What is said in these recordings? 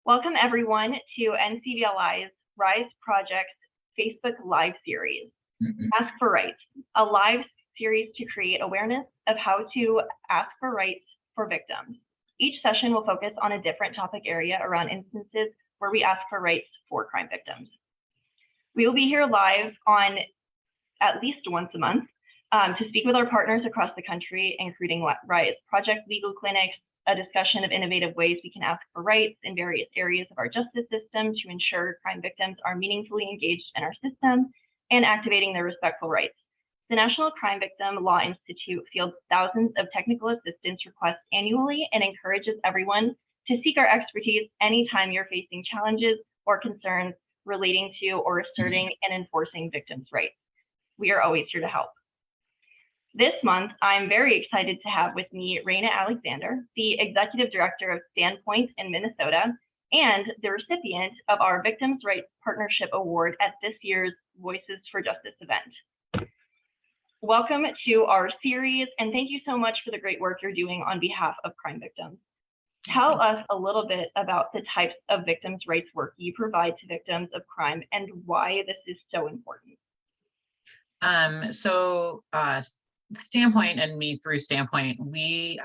Welcome everyone to NCVLI's Rise Project's Facebook Live series, Ask for Rights, a live series to create awareness of how to ask for rights for victims. Each session will focus on a different topic area around instances where we ask for rights for crime victims. We will be here live on at least once a month to speak with our partners across the country, including Rise Project legal clinics, a discussion of innovative ways we can ask for rights in various areas of our justice system to ensure crime victims are meaningfully engaged in our system and activating their respectful rights. The National Crime Victim Law Institute fields thousands of technical assistance requests annually and encourages everyone to seek our expertise anytime you're facing challenges or concerns relating to or asserting and enforcing victims' rights. We are always here to help. This month, I'm very excited to have with me Rana Alexander, the Executive Director of Standpoint in Minnesota, and the recipient of our Victims' Rights Partnership Award at this year's Voices for Justice event. Welcome to our series, and thank you so much for the great work you're doing on behalf of crime victims. Tell us a little bit about the types of victims' rights work you provide to victims of crime and why this is so important. Standpoint and me through Standpoint, we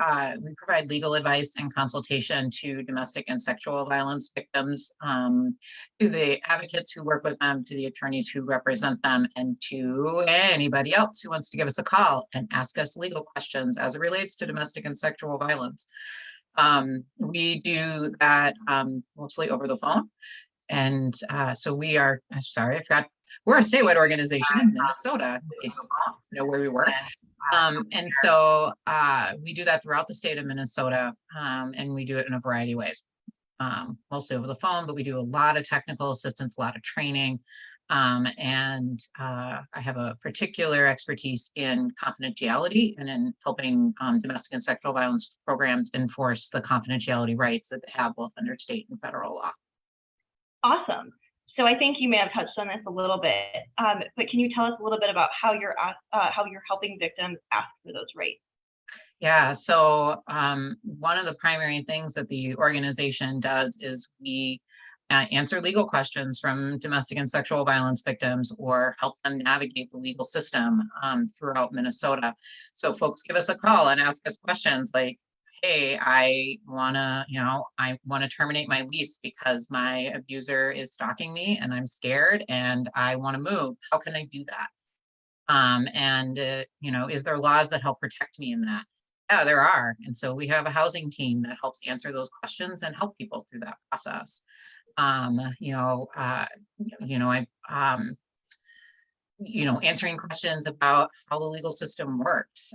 provide legal advice and consultation to domestic and sexual violence victims, to the advocates who work with them, to the attorneys who represent them, and to anybody else who wants to give us a call and ask us legal questions as it relates to domestic and sexual violence. We do that mostly over the phone. And so we are, sorry, I forgot, we're a statewide organization in Minnesota, in case you know where we work. And so we do that throughout the state of Minnesota, and we do it in a variety of ways, mostly over the phone, but we do a lot of technical assistance, a lot of training, and I have a particular expertise in confidentiality and in helping domestic and sexual violence programs enforce the confidentiality rights that they have both under state and federal law. Awesome. So I think you may have touched on this a little bit, but can you tell us a little bit about how you're helping victims ask for those rights? Yeah, so one of the primary things that the organization does is we answer legal questions from domestic and sexual violence victims or help them navigate the legal system throughout Minnesota. So folks give us a call and ask us questions like, hey, I wanna terminate my lease because my abuser is stalking me and I'm scared and I wanna move. How can I do that? Is there laws that help protect me in that? Yeah, there are. And so we have a housing team that helps answer those questions and help people through that process. Answering questions about how the legal system works.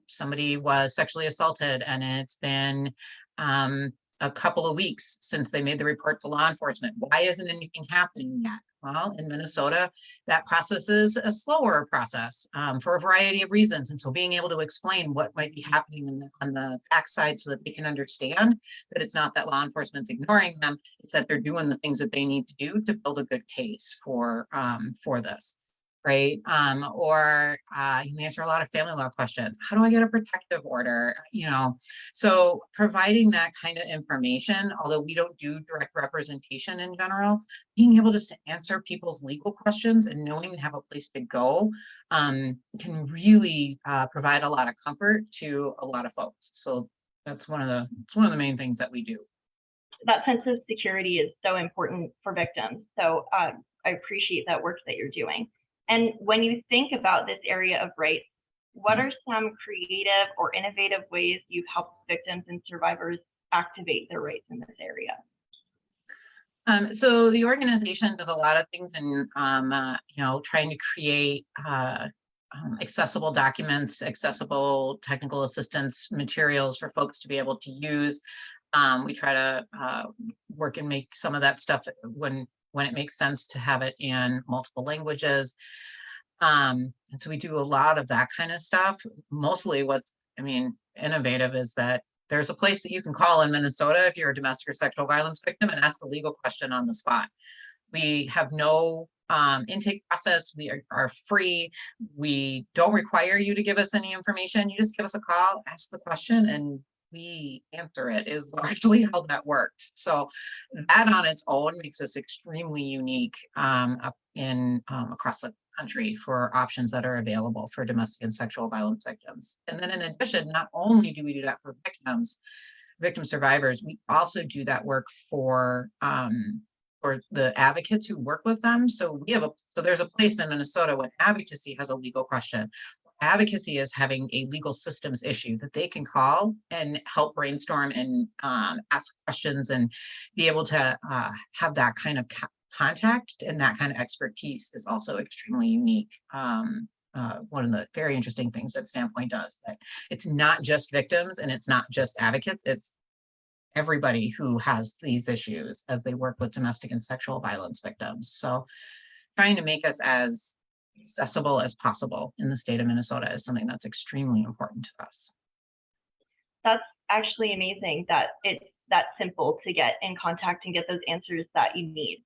Somebody was sexually assaulted and it's been a couple of weeks since they made the report to law enforcement. Why isn't anything happening yet? Well, in Minnesota, that process is a slower process for a variety of reasons. And so being able to explain what might be happening on the backside so that they can understand that it's not that law enforcement's ignoring them, it's that they're doing the things that they need to do to build a good case for this. Right? Or you answer a lot of family law questions. How do I get a protective order? So providing that kind of information, although we don't do direct representation in general, being able just to answer people's legal questions and knowing they have a place to go can really provide a lot of comfort to a lot of folks. So that's one of the main things that we do. That sense of security is so important for victims. So I appreciate that work that you're doing. And when you think about this area of rights, what are some creative or innovative ways you've helped victims and survivors activate their rights in this area? So the organization does a lot of things in, trying to create accessible documents, accessible technical assistance materials for folks to be able to use. We try to work and make some of that stuff when it makes sense to have it in multiple languages. And so we do a lot of that kind of stuff. Mostly what's, innovative is that there's a place that you can call in Minnesota if you're a domestic or sexual violence victim and ask a legal question on the spot. We have no intake process. We are free. We don't require you to give us any information. You just give us a call, ask the question, and we answer it is largely how that works. So that on its own makes us extremely unique up in across the country for options that are available for domestic and sexual violence victims. And then in addition, not only do we do that for victim survivors, we also do that work for the advocates who work with them. So there's a place in Minnesota when advocacy has a legal question. Advocacy is having a legal systems issue that they can call and help brainstorm and ask questions and be able to have that kind of contact, and that kind of expertise is also extremely unique. One of the very interesting things that Standpoint does, that it's not just victims and it's not just advocates, it's everybody who has these issues as they work with domestic and sexual violence victims. So trying to make us as accessible as possible in the state of Minnesota is something that's extremely important to us. That's actually amazing that it's that simple to get in contact and get those answers that you need.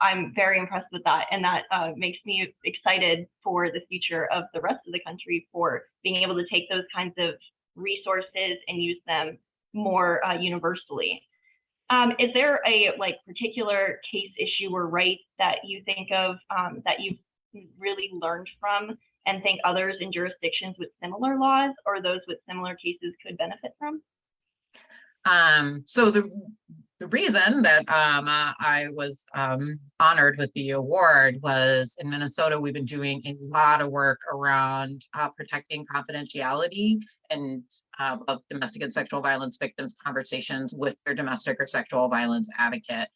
I'm very impressed with that, and that makes me excited for the future of the rest of the country for being able to take those kinds of resources and use them more universally. Is there a particular case, issue, or right that you think of that you've really learned from and think others in jurisdictions with similar laws or those with similar cases could benefit from? So the reason that I was honored with the award was in Minnesota, we've been doing a lot of work around protecting confidentiality and of domestic and sexual violence victims' conversations with their domestic or sexual violence advocate.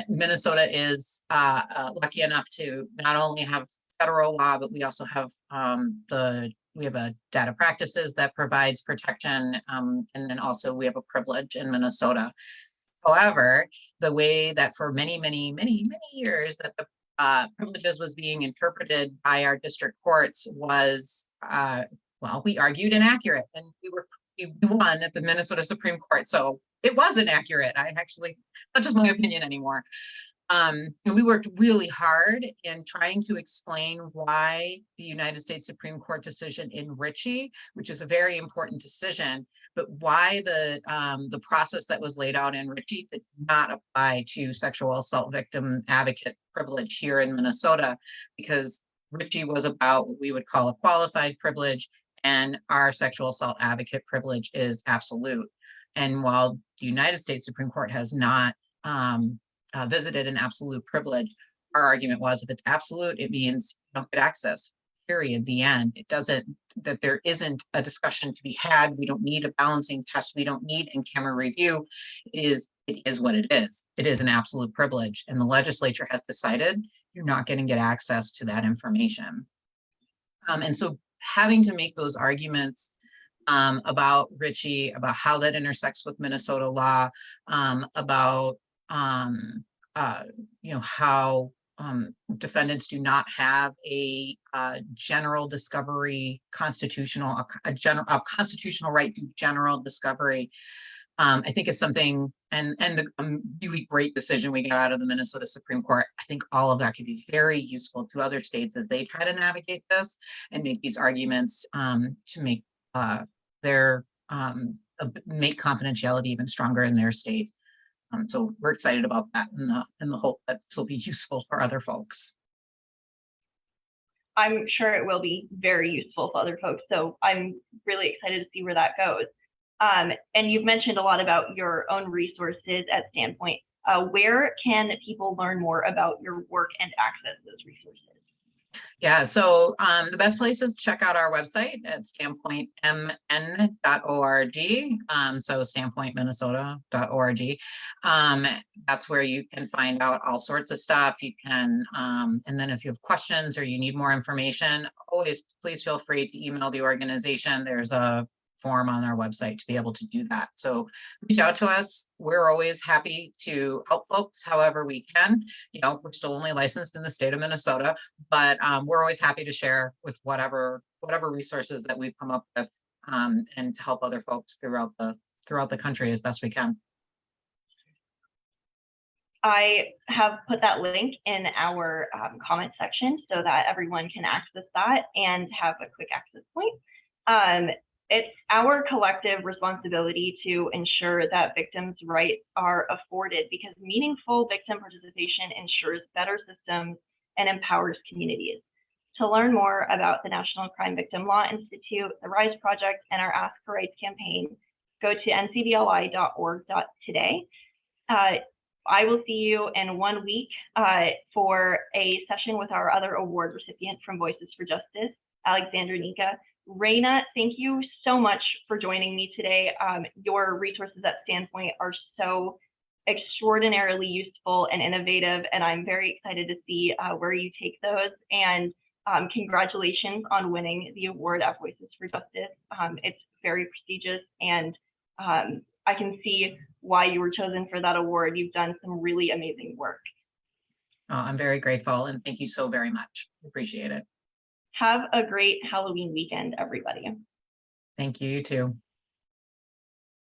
Minnesota is lucky enough to not only have federal law, but we also have we have a data practices that provides protection, and then also we have a privilege in Minnesota. However, the way that for many years that the privileges was being interpreted by our district courts was, well, we argued inaccurate, and we won at the Minnesota Supreme Court. So it was inaccurate. It's not just my opinion anymore. And we worked really hard in trying to explain why the United States Supreme Court decision in Ritchie, which is a very important decision, but why the process that was laid out in Ritchie did not apply to sexual assault victim advocate privilege here in Minnesota, because Ritchie was about what we would call a qualified privilege, and our sexual assault advocate privilege is absolute. And while the United States Supreme Court has not visited an absolute privilege, our argument was if it's absolute, it means you don't get access, period, the end. It doesn't, that there isn't a discussion to be had. We don't need a balancing test. We don't need in-camera review. It is what it is. It is an absolute privilege. And the legislature has decided you're not going to get access to that information. And so having to make those arguments about Ritchie, about how that intersects with Minnesota law, about how defendants do not have a general discovery constitutional right to general discovery. I think is something, and the really great decision we got out of the Minnesota Supreme Court. I think all of that could be very useful to other states as they try to navigate this and make these arguments to make make confidentiality even stronger in their state. So we're excited about that, and the hope that this will be useful for other folks. I'm sure it will be very useful for other folks. So I'm really excited to see where that goes. And you've mentioned a lot about your own resources at Standpoint. Where can people learn more about your work and access those resources? Yeah, so the best place is to check out our website at standpointmn.org. So standpointminnesota.org. That's where you can find out all sorts of stuff. You can, and then if you have questions or you need more information, always please feel free to email the organization. There's a form on our website to be able to do that. So reach out to us. We're always happy to help folks however we can. We're still only licensed in the state of Minnesota, but we're always happy to share with whatever resources that we've come up with, and to help other folks throughout the country as best we can. I have put that link in our comment section so that everyone can access that and have a quick access point. it's our collective responsibility to ensure that victims' rights are afforded, because meaningful victim participation ensures better systems and empowers communities. To learn more about the National Crime Victim Law Institute, the RISE Project, and our Ask for Rights campaign, go to ncbli.org.today. I will see you in 1 week for a session with our other award recipient from Voices for Justice, Alexandra Nika. Rana, thank you so much for joining me today. Your resources at Standpoint are so extraordinarily useful and innovative, and I'm very excited to see where you take those. And congratulations on winning the award at Voices for Justice. It's very prestigious, and I can see why you were chosen for that award. You've done some really amazing work. I'm very grateful, and thank you so very much. Appreciate it. Have a great Halloween weekend, everybody. Thank you, you too.